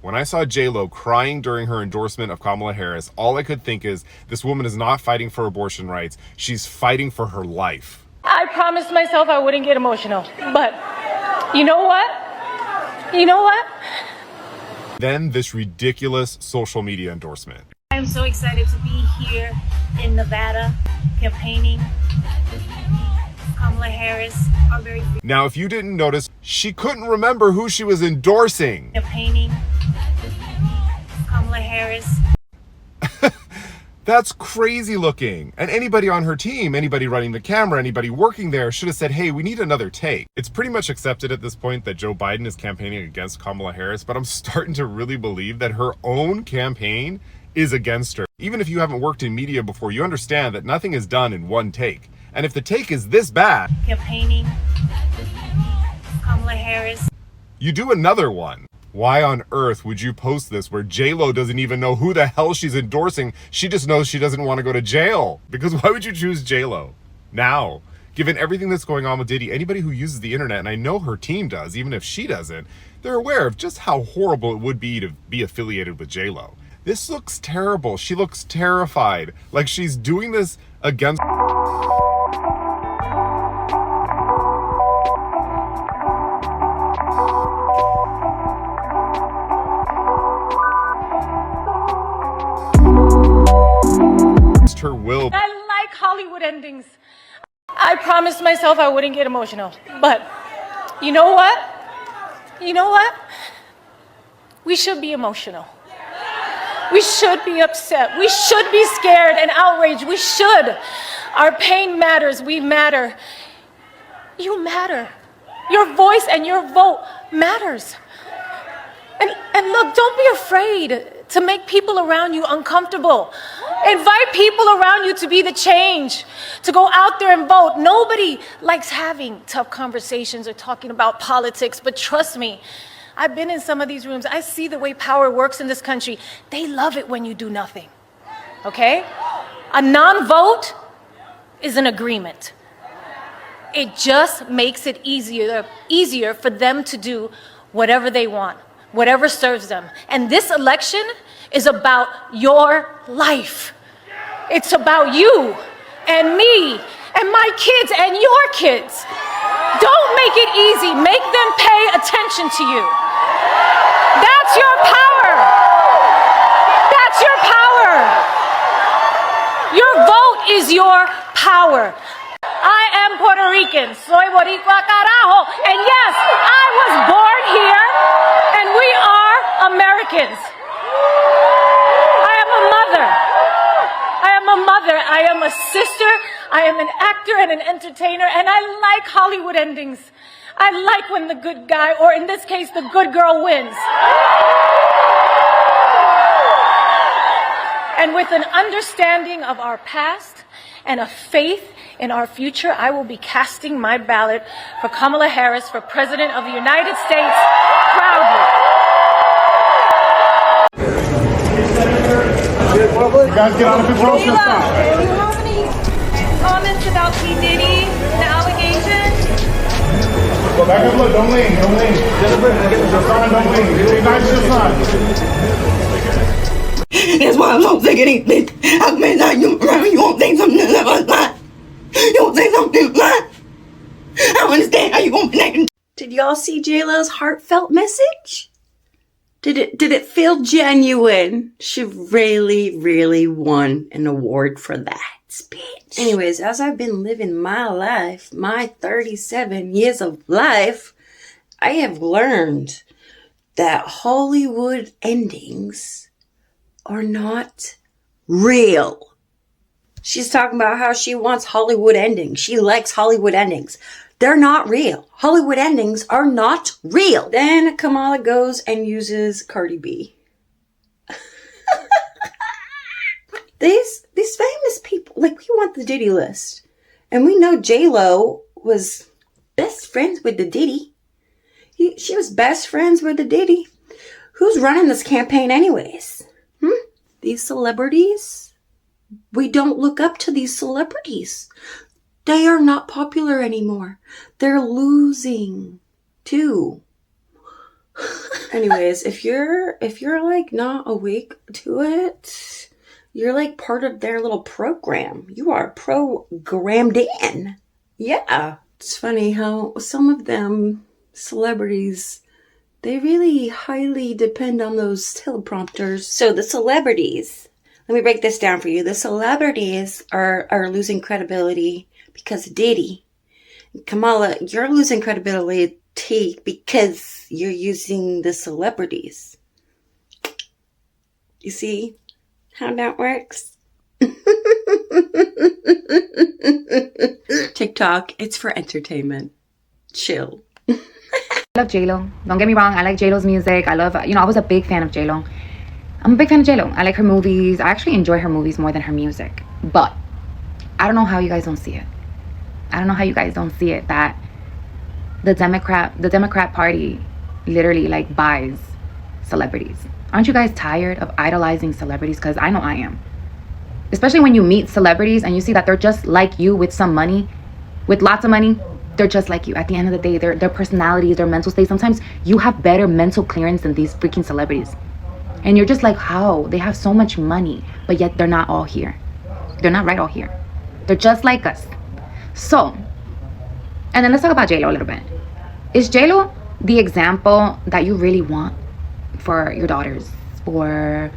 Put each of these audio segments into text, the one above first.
When I saw JLO crying during her endorsement of Kamala Harris, all I could think is, this woman is not fighting for abortion rights. She's fighting for her life. I promised myself I wouldn't get emotional, but you know what? You know what? Then this ridiculous social media endorsement. I'm so excited to be here in Nevada campaigning with Kamala Harris. Now, if you didn't notice, she couldn't remember who she was endorsing. Campaigning with Kamala Harris. That's crazy looking. And anybody on her team, anybody running the camera, anybody working there should have said, hey, we need another take. It's pretty much accepted at this point that Joe Biden is campaigning against Kamala Harris, but I'm starting to really believe that her own campaign is against her. Even if you haven't worked in media before, you understand that nothing is done in one take. And if the take is this bad, campaigning with Kamala Harris, you do another one. Why on earth would you post this where JLO doesn't even know who the hell she's endorsing? She just knows she doesn't want to go to jail. Because why would you choose JLO? Now, given everything that's going on with Diddy, anybody who uses the internet, and I know her team does, even if she doesn't, they're aware of just how horrible it would be to be affiliated with JLO. This looks terrible. She looks terrified. Like she's doing this against... her will. I like Hollywood endings. I promised myself I wouldn't get emotional, but you know what? You know what? We should be emotional. We should be upset. We should be scared and outraged. We should. Our pain matters. We matter. You matter. Your voice and your vote matters. And look, don't be afraid to make people around you uncomfortable. Invite people around you to be the change, to go out there and vote. Nobody likes having tough conversations or talking about politics, but trust me, I've been in some of these rooms. I see the way power works in this country. They love it when you do nothing, okay? A non-vote is an agreement. It just makes it easier for them to do whatever they want, whatever serves them. And this election is about your life. It's about you and me and my kids and your kids. Don't make it easy. Make them pay attention to you. That's your power. That's your power. Your vote is your power. I am Puerto Rican. Soy Boricua carajo. And yes, I was born here, and we are Americans. I am a mother. I am a mother. I am a sister. I am an actor and an entertainer, and I like Hollywood endings. I like when the good guy, or in this case, the good girl wins. And with an understanding of our past and a faith in our future, I will be casting my ballot for Kamala Harris for President of the United States proudly. You guys get out of control. Do you have any comments about P. Diddy, the allegations? Go back and look. Don't lean. Don't lean. Don't lean. Be nice to your son. That's why I don't think it ain't big. I mean, like you won't think something that was lying. You won't say something lying. I don't understand how you won't connect. Did y'all see JLo's heartfelt message? Did it feel genuine? She really won an award for that speech. Anyways, as I've been living my life, my 37 years of life, I have learned that Hollywood endings are not real. She's talking about how she wants Hollywood endings. She likes Hollywood endings. They're not real. Hollywood endings are not real. Then Kamala goes and uses Cardi B. These famous people, like, we want the Diddy list. And we know JLo was best friends with the Diddy. She was best friends with the Diddy. Who's running this campaign anyways? These celebrities? We don't look up to these celebrities. They are not popular anymore. They're losing, too. Anyways, if you're like not awake to it, you're like part of their little program. You are programmed in. Yeah. It's funny how some of them celebrities, they really highly depend on those teleprompters. So the celebrities, let me break this down for you. The celebrities are losing credibility because of Diddy. Kamala, you're losing credibility because you're using the celebrities. You see how that works? TikTok, it's for entertainment. Chill. I love JLO. Don't get me wrong. I like JLO's music. I love, I was a big fan of JLO. I'm a big fan of JLO. I like her movies. I actually enjoy her movies more than her music. But I don't know how you guys don't see it. I don't know how you guys don't see it that the Democrat Party literally like buys celebrities. Aren't you guys tired of idolizing celebrities? Because I know I am. Especially when you meet celebrities and you see that they're just like you with some money, with lots of money. They're just like you. At the end of the day, their personalities, their mental state. Sometimes you have better mental clearance than these freaking celebrities. And you're just like, how? They have so much money, but yet they're not all here. They're not right all here. They're just like us. So, and then let's talk about JLO a little bit. Is JLO the example that you really want for your daughters? Or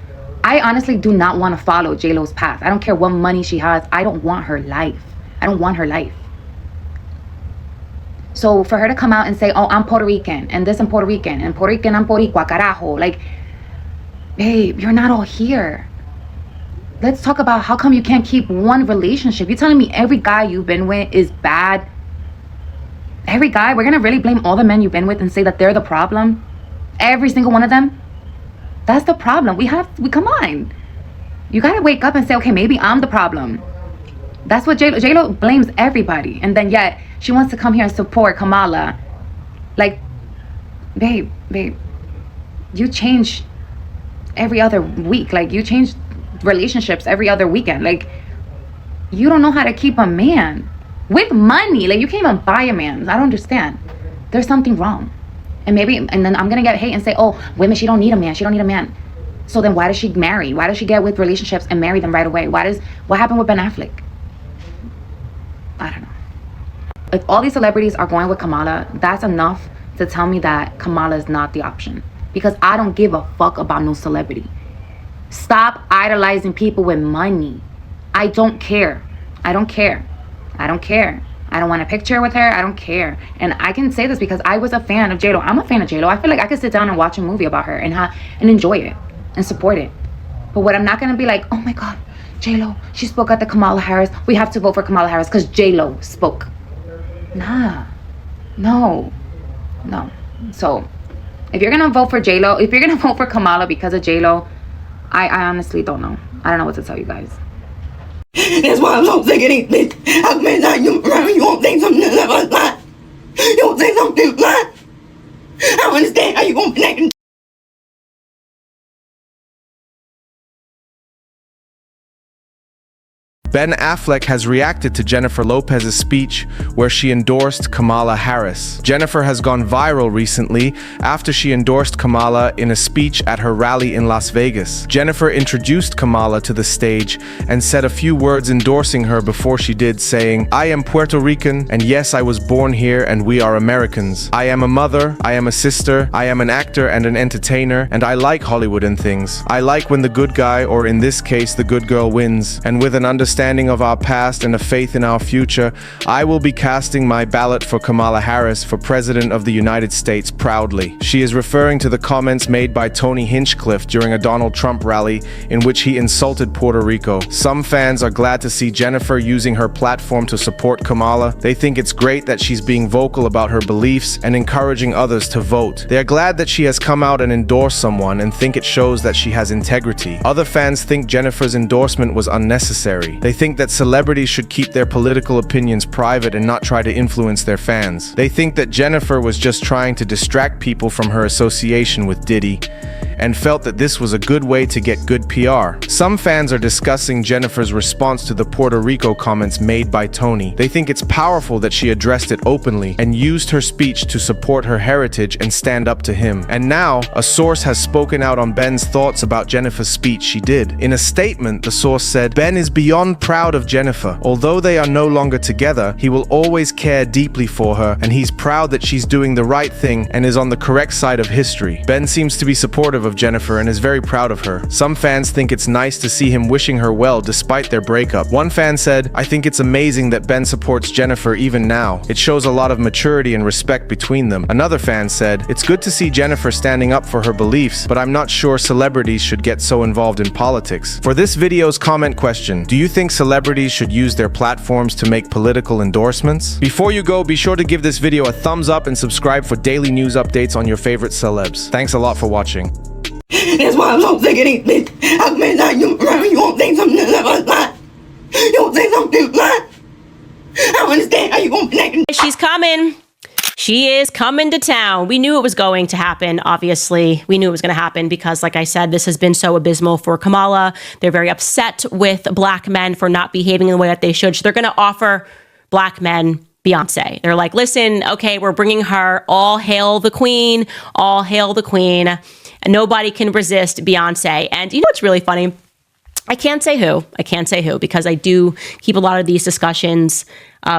I honestly do not want to follow JLO's path. I don't care what money she has. I don't want her life. I don't want her life. So for her to come out and say, oh, I'm Puerto Rican, and this I'm Puerto Rican, and Puerto Rican, I'm Boricua, carajo. Like, babe, you're not all here. Let's talk about how come you can't keep one relationship. You're telling me every guy you've been with is bad? Every guy? We're going to really blame all the men you've been with and say that they're the problem? Every single one of them? That's the problem. We come on. You got to wake up and say, okay, maybe I'm the problem. That's what JLO blames everybody. And then yet she wants to come here and support Kamala. Like, babe, you change every other week. Like, you change relationships every other weekend. Like, you don't know how to keep a man with money. Like, you can't even buy a man. I don't understand. There's something wrong. And then I'm gonna get hate and say, oh, women, she don't need a man. She don't need a man. So then why does she marry? Why does she get with relationships and marry them right away? What happened with Ben Affleck? I don't know. If all these celebrities are going with Kamala, that's enough to tell me that Kamala is not the option. Because I don't give a fuck about no celebrity. Stop idolizing people with money. I don't care. I don't want a picture with her. I don't care. And I can say this because I was a fan of JLO. I'm a fan of JLO. I feel like I could sit down and watch a movie about her and enjoy it and support it. But what I'm not going to be like, oh my God, JLO, she spoke at the Kamala Harris. We have to vote for Kamala Harris because JLO spoke. Nah. No. So if you're going to vote for JLO, if you're going to vote for Kamala because of JLO, I honestly don't know. I don't know what to tell you guys. That's why I'm so sick of these bitches. How come not you around? You won't say something that was lying. You won't say something lying. I don't understand how you gonna be acting. Ben Affleck has reacted to Jennifer Lopez's speech where she endorsed Kamala Harris. Jennifer has gone viral recently after she endorsed Kamala in a speech at her rally in Las Vegas. Jennifer introduced Kamala to the stage and said a few words endorsing her before she did, saying, I am Puerto Rican, and yes, I was born here and we are Americans. I am a mother, I am a sister, I am an actor and an entertainer, and I like Hollywood and things. I like when the good guy, or in this case, the good girl wins. And with an understanding of our past and a faith in our future, I will be casting my ballot for Kamala Harris for President of the United States proudly. She is referring to the comments made by Tony Hinchcliffe during a Donald Trump rally in which he insulted Puerto Rico. Some fans are glad to see Jennifer using her platform to support Kamala. They think it's great that she's being vocal about her beliefs and encouraging others to vote. They are glad that she has come out and endorsed someone and think it shows that she has integrity. Other fans think Jennifer's endorsement was unnecessary. They think that celebrities should keep their political opinions private and not try to influence their fans. They think that Jennifer was just trying to distract people from her association with Diddy. and felt that this was a good way to get good PR. Some fans are discussing Jennifer's response to the Puerto Rico comments made by Tony. They think it's powerful that she addressed it openly and used her speech to support her heritage and stand up to him. And now, a source has spoken out on Ben's thoughts about Jennifer's speech she did. In a statement, the source said, "Ben is beyond proud of Jennifer. Although they are no longer together, he will always care deeply for her, and he's proud that she's doing the right thing and is on the correct side of history." Ben seems to be supportive of Jennifer and is very proud of her. Some fans think it's nice to see him wishing her well despite their breakup. One fan said, "I think it's amazing that Ben supports Jennifer even now. It shows a lot of maturity and respect between them." Another fan said, "It's good to see Jennifer standing up for her beliefs, but I'm not sure celebrities should get so involved in politics." For this video's comment question, do you think celebrities should use their platforms to make political endorsements? Before you go, be sure to give this video a thumbs up and subscribe for daily news updates on your favorite celebs. Thanks a lot for watching. That's why I'm so sick of these bitches. How many times you around, you won't say something that was lie. You won't say something lie. I don't understand how you gonna be naked. She's coming. She is coming to town. We knew it was going to happen, obviously. We knew it was going to happen because, like I said, this has been so abysmal for Kamala. They're very upset with black men for not behaving in the way that they should. So they're going to offer black men Beyonce. They're like, listen, okay, we're bringing her. All hail the queen. All hail the queen. And nobody can resist Beyonce. And you know what's really funny? I can't say who, because I do keep a lot of these discussions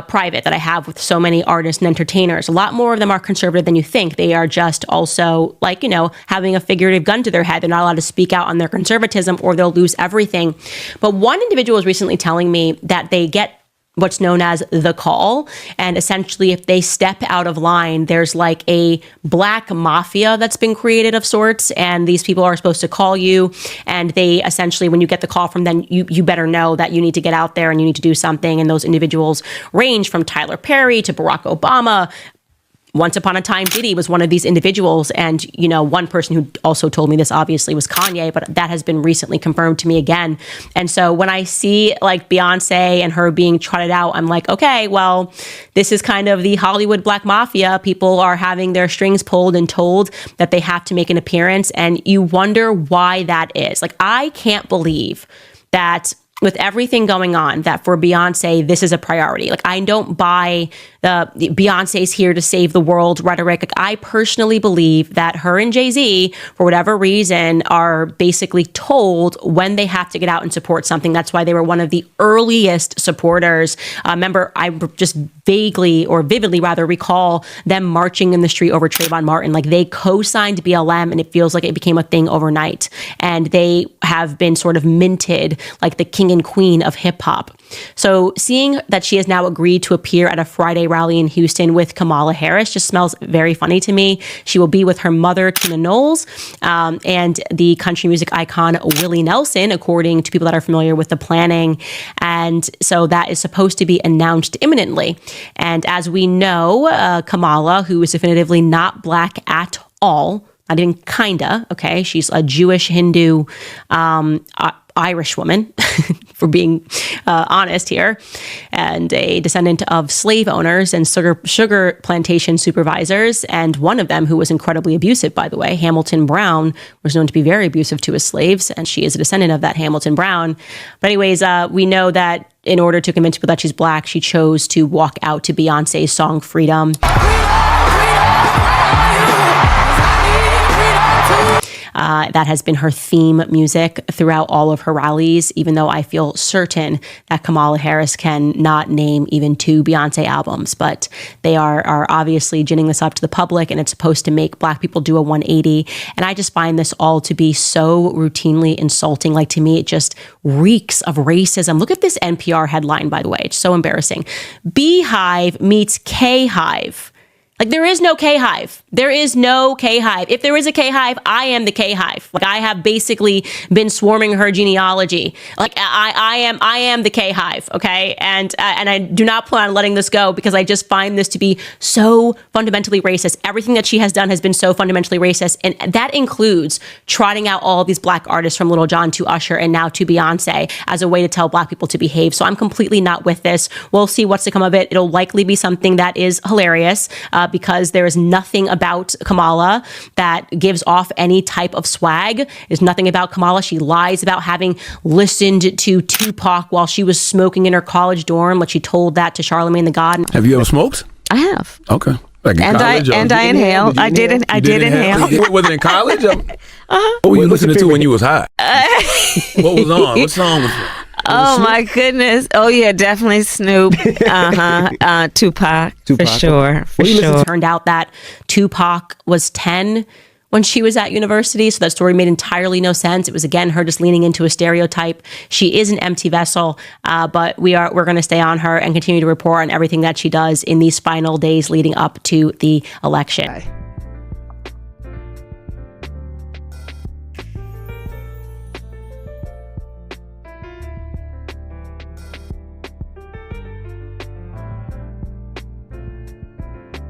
private that I have with so many artists and entertainers. A lot more of them are conservative than you think. They are just also, like, you know, having a figurative gun to their head. They're not allowed to speak out on their conservatism or they'll lose everything. But one individual was recently telling me that they get what's known as the call. And essentially, if they step out of line, there's like a black mafia that's been created of sorts. And these people are supposed to call you. And they essentially, when you get the call from them, you better know that you need to get out there and you need to do something. And those individuals range from Tyler Perry to Barack Obama. Once upon a time, Diddy was one of these individuals. And, you know, one person who also told me this obviously was Kanye, but that has been recently confirmed to me again. And so when I see like Beyonce and her being trotted out, I'm like, okay, well, this is kind of the Hollywood black mafia. People are having their strings pulled and told that they have to make an appearance. And you wonder why that is. Like, I can't believe that with everything going on, that for Beyonce, this is a priority. Like, I don't buy the Beyonce's here to save the world rhetoric. Like, I personally believe that her and Jay-Z, for whatever reason, are basically told when they have to get out and support something. That's why they were one of the earliest supporters. Remember, I just vaguely or vividly rather recall them marching in the street over Trayvon Martin. Like, they co-signed BLM and it feels like it became a thing overnight. And they have been sort of minted like the king and queen of hip hop. So seeing that she has now agreed to appear at a Friday rally in Houston with Kamala Harris just smells very funny to me. She will be with her mother, Tina Knowles, and the country music icon, Willie Nelson, according to people that are familiar with the planning. And so that is supposed to be announced imminently. And as we know, Kamala, who is definitively not black at all, not even kinda, okay? She's a Jewish Hindu Irish woman, for being honest here, and a descendant of slave owners and sugar plantation supervisors. And one of them, who was incredibly abusive, by the way, Hamilton Brown, was known to be very abusive to his slaves, and she is a descendant of that Hamilton Brown. But anyways, we know that in order to convince people that she's black, she chose to walk out to Beyonce's song Freedom. That has been her theme music throughout all of her rallies, even though I feel certain that Kamala Harris can not name even 2 Beyonce albums. But they are obviously ginning this up to the public, and it's supposed to make black people do a 180. And I just find this all to be so routinely insulting. Like, to me, it just reeks of racism. Look at this NPR headline, by the way. It's so embarrassing. Beehive meets K-Hive. Like, there is no K-Hive. There is no K-Hive. If there is a K-Hive, I am the K-Hive. Like, I have basically been swarming her genealogy. Like, I am the K-Hive, okay? And I do not plan on letting this go, because I just find this to be so fundamentally racist. Everything that she has done has been so fundamentally racist, and that includes trotting out all of these black artists from Lil Jon to Usher and now to Beyonce as a way to tell black people to behave. So I'm completely not with this. We'll see what's to come of it. It'll likely be something that is hilarious. because there is nothing about Kamala that gives off any type of swag. There's nothing about Kamala. She lies about having listened to Tupac while she was smoking in her college dorm, like she told that to Charlemagne the God. Have you ever smoked? I have. Okay. Like in college, I inhaled. I did inhale. Was it in college? What were you listening to when you was high? What was on? What song was it? Oh my goodness. Oh yeah, definitely Snoop. Tupac. For sure. For sure. It turned out that Tupac was 10 when she was at university, so that story made entirely no sense. It was, again, her just leaning into a stereotype. She is an empty vessel, but we're going to stay on her and continue to report on everything that she does in these final days leading up to the election.